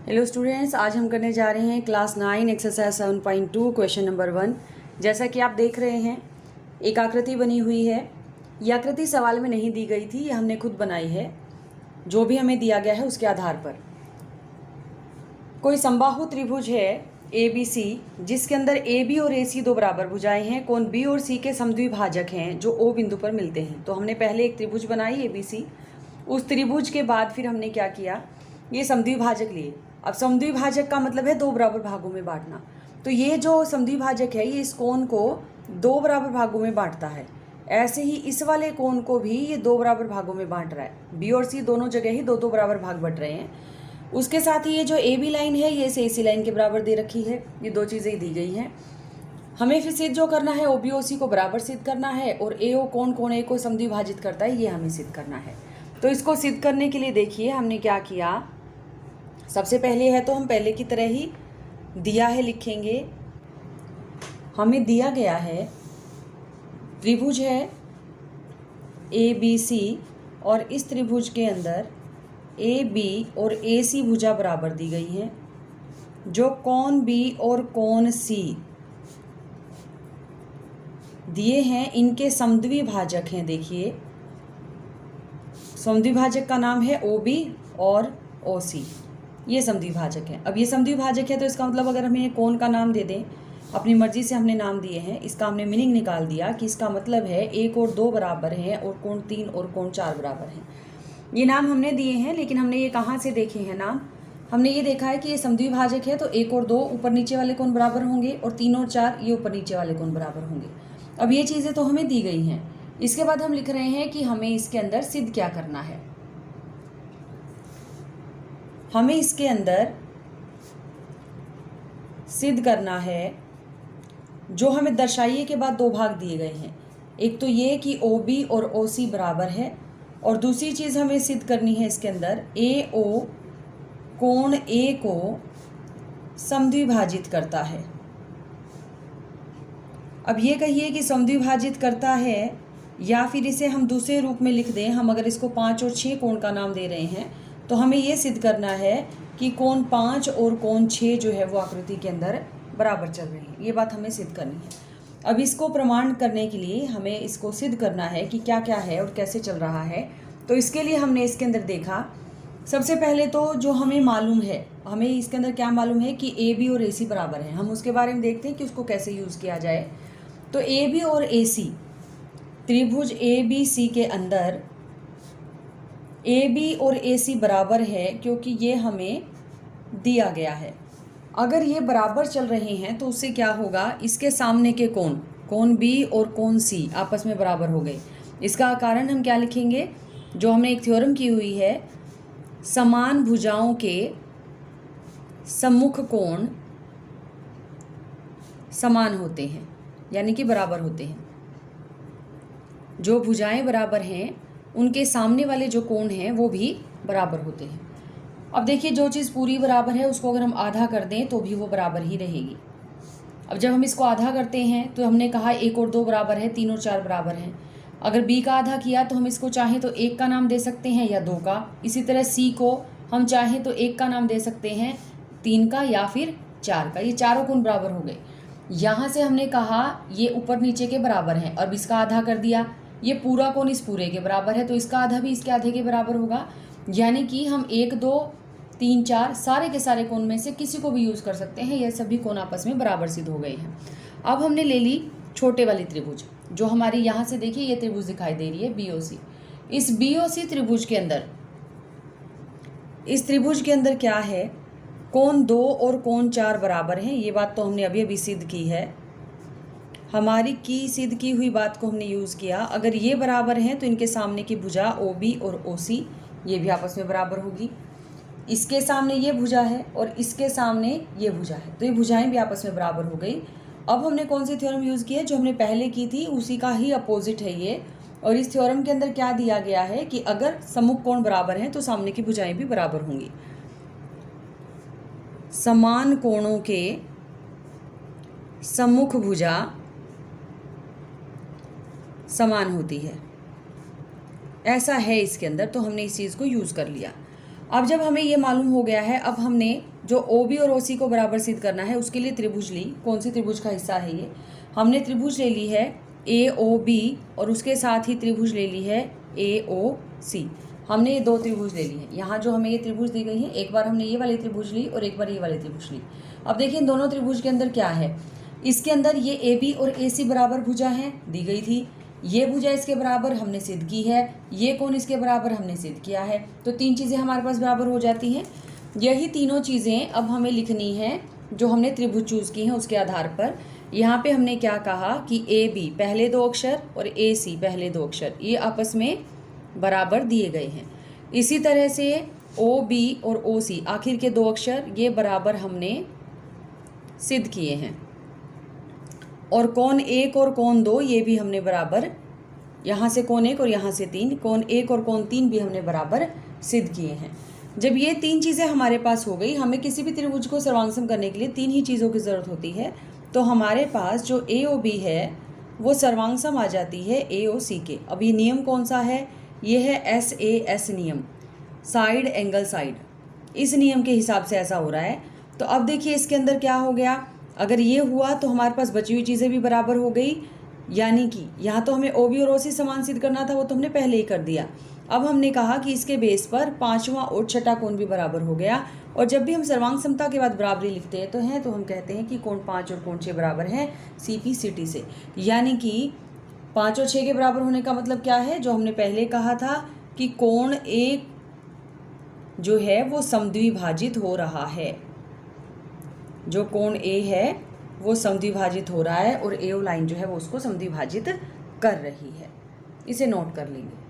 Hello students, आज हम करने जा रहे हैं क्लास 9 एक्सरसाइज 7.2 क्वेश्चन नंबर 1। जैसा कि आप देख रहे हैं एक आकृति बनी हुई है। ये आकृति सवाल में नहीं दी गई थी, ये हमने खुद बनाई है जो भी हमें दिया गया है उसके आधार पर। कोई समबाहु त्रिभुज है ABC जिसके अंदर AB और AC दो बराबर भुजाएं हैं। कोण B और C के समद्विभाजक हैं जो O बिंदु पर मिलते हैं। तो हमने पहले एक त्रिभुज बनाई ABC, उस त्रिभुज के बाद फिर हमने क्या किया, ये समद्विभाजक लिए। अब समद्विभाजक का मतलब है दो बराबर भागों में बांटना। तो ये जो समद्विभाजक है ये इस कोण को दो बराबर भागों में बांटता है। ऐसे ही इस वाले कोण को भी ये दो बराबर भागों में बांट रहा है। B और C दोनों जगह ही दो दो बराबर भाग बट रहे हैं। उसके साथ ही ये जो AB लाइन है ये इसे AC लाइन के बराबर दे रखी है। ये दो चीज़ें दी गई हैं। हमें फिर सिद्ध जो करना है OB OC को बराबर सिद्ध करना है और AO कोण A को समद्विभाजित करता है, ये हमें सिद्ध करना है। तो इसको सिद्ध करने के लिए देखिए हमने क्या किया। सबसे पहले है तो हम पहले की तरह ही दिया है लिखेंगे। हमें दिया गया है त्रिभुज है ABC और इस त्रिभुज के अंदर AB और AC भुजा बराबर दी गई है। जो कोण B और कोण C दिए हैं इनके समद्विभाजक हैं। देखिए समद्विभाजक का नाम है OB और OC, ये समद्विभाजक है। अब ये समद्विभाजक है तो इसका मतलब अगर हमें कोण का नाम दे दें, अपनी मर्जी से हमने नाम दिए हैं, इसका हमने मीनिंग निकाल दिया कि इसका मतलब है 1 और 2 बराबर हैं और कोण 3 और कोण 4 बराबर हैं। ये नाम हमने दिए हैं, लेकिन हमने ये कहाँ से देखे हैं नाम? हमने ये देखा है कि ये समद्विभाजक है तो 1 और 2 ऊपर नीचे वाले कोण बराबर होंगे और 3 और 4 ये ऊपर नीचे वाले कोण बराबर होंगे। अब ये चीज़ें तो हमें दी गई हैं। इसके बाद हम लिख रहे हैं कि हमें इसके अंदर सिद्ध क्या करना है। हमें इसके अंदर सिद्ध करना है जो हमें दर्शाइए के बाद दो भाग दिए गए हैं। एक तो ये कि OB और OC बराबर है और दूसरी चीज़ हमें सिद्ध करनी है इसके अंदर AO कोण A को समद्विभाजित करता है। अब ये कहिए कि समद्विभाजित करता है या फिर इसे हम दूसरे रूप में लिख दें। हम अगर इसको 5 और 6 कोण का नाम दे रहे हैं तो हमें ये सिद्ध करना है कि कोण 5 और कोण 6 जो है वो आकृति के अंदर बराबर चल रही है। ये बात हमें सिद्ध करनी है। अब इसको प्रमाण करने के लिए हमें इसको सिद्ध करना है कि क्या क्या है और कैसे चल रहा है। तो इसके लिए हमने इसके अंदर देखा, सबसे पहले तो जो हमें मालूम है, हमें इसके अंदर क्या मालूम है कि AB और AC बराबर हैं। हम उसके बारे में देखते हैं कि उसको कैसे यूज़ किया जाए। तो AB और AC त्रिभुज ABC के अंदर AB और AC बराबर है क्योंकि ये हमें दिया गया है। अगर ये बराबर चल रहे हैं तो उससे क्या होगा, इसके सामने के कोण B और कोण C आपस में बराबर हो गए। इसका कारण हम क्या लिखेंगे, जो हमने एक थ्योरम की हुई है, समान भुजाओं के सम्मुख कोण समान होते हैं, यानी कि बराबर होते हैं। जो भुजाएं बराबर हैं उनके सामने वाले जो कोण हैं वो भी बराबर होते हैं। अब देखिए जो चीज़ पूरी बराबर है उसको अगर हम आधा कर दें तो भी वो बराबर ही रहेगी। अब जब हम इसको आधा करते हैं तो हमने कहा 1 और 2 बराबर है, 3 और 4 बराबर हैं। अगर B का आधा किया तो हम इसको चाहें तो 1 का नाम दे सकते हैं या 2 का। इसी तरह C को हम चाहें तो 1 का नाम दे सकते हैं, 3 का या फिर 4 का। ये चारों कोण बराबर हो गए। यहाँ से हमने कहा ये ऊपर नीचे के बराबर हैं। अब इसका आधा कर दिया, ये पूरा कोण इस पूरे के बराबर है तो इसका आधा भी इसके आधे के बराबर होगा। यानी कि हम 1, 2, 3, 4 सारे के सारे कोण में से किसी को भी यूज़ कर सकते हैं। यह सभी कोण आपस में बराबर सिद्ध हो गए हैं। अब हमने ले ली छोटे वाली त्रिभुज, जो हमारी यहाँ से देखिए ये त्रिभुज दिखाई दे रही है BOC। इस BOC त्रिभुज के अंदर, इस त्रिभुज के अंदर क्या है, कोण 2 और कोण 4 बराबर हैं। ये बात तो हमने अभी अभी सिद्ध की है। हमारी सिद्ध की हुई बात को हमने यूज़ किया। अगर ये बराबर हैं तो इनके सामने की भुजा OB और OC ये भी आपस में बराबर होगी। इसके सामने ये भुजा है और इसके सामने ये भुजा है तो ये भुजाएं भी आपस में बराबर हो गई। अब हमने कौन सी थ्योरम यूज़ की है, जो हमने पहले की थी उसी का ही अपोजिट है ये। और इस थ्योरम के अंदर क्या दिया गया है कि अगर सम्मुख कोण बराबर हैं तो सामने की भुजाएं भी बराबर होंगी। समान कोणों के सम्मुख भुजा समान होती है, ऐसा है इसके अंदर। तो हमने इस चीज़ को यूज़ कर लिया। अब जब हमें ये मालूम हो गया है, अब हमने जो ओ बी और ओ सी को बराबर सिद्ध करना है उसके लिए त्रिभुज ली। कौन सी त्रिभुज का हिस्सा है ये? हमने त्रिभुज ले ली है ए ओ बी और उसके साथ ही त्रिभुज ले ली है ए ओ सी। हमने ये 2 त्रिभुज ले ली है। यहाँ जो हमें ये त्रिभुज दी गई है, एक बार हमने ये वाली त्रिभुज ली और एक बार ये वाली त्रिभुज ली। अब देखिए इन दोनों त्रिभुज के अंदर क्या है, इसके अंदर ये ए बी और ए सी बराबर भुजा हैं, दी गई थी। ये भुजा इसके बराबर हमने सिद्ध की है, ये कोण इसके बराबर हमने सिद्ध किया है। तो 3 चीज़ें हमारे पास बराबर हो जाती हैं। यही तीनों चीज़ें अब हमें लिखनी है जो हमने त्रिभुज चूज़ की हैं उसके आधार पर। यहाँ पे हमने क्या कहा कि ए बी पहले 2 अक्षर और ए सी पहले 2 अक्षर ये आपस में बराबर दिए गए हैं। इसी तरह से ओ बी और ओ सी आखिर के 2 अक्षर ये बराबर हमने सिद्ध किए हैं। और कोण 1 और कोण 2 ये भी हमने बराबर, यहाँ से कोण 1 और यहाँ से 3, कोण 1 और कोण 3 भी हमने बराबर सिद्ध किए हैं। जब ये 3 चीज़ें हमारे पास हो गई, हमें किसी भी त्रिभुज को सर्वांगसम करने के लिए 3 ही चीज़ों की ज़रूरत होती है। तो हमारे पास जो ए ओ बी है वो सर्वांगसम आ जाती है ए ओ सी के। अब ये नियम कौन सा है? ये है एस ए एस नियम, साइड एंगल साइड। इस नियम के हिसाब से ऐसा हो रहा है। तो अब देखिए इसके अंदर क्या हो गया, अगर ये हुआ तो हमारे पास बची हुई चीज़ें भी बराबर हो गई। यानी कि यहाँ तो हमें ओ बी और ओ सी समान सिद्ध करना था, वो तो हमने पहले ही कर दिया। अब हमने कहा कि इसके बेस पर 5वां और 6ठा कोण भी बराबर हो गया। और जब भी हम सर्वांग समता के बाद बराबरी लिखते हैं तो हम कहते हैं कि कोण 5 और कोण 6 बराबर है सी पी सी टी से। यानी कि 5 और 6 के बराबर होने का मतलब क्या है, जो हमने पहले कहा था कि कोण 1 जो है वो समद्विभाजित हो रहा है। जो कोण ए है वो समद्विभाजित हो रहा है और एओ लाइन जो है वो उसको समद्विभाजित कर रही है। इसे नोट कर लेंगे।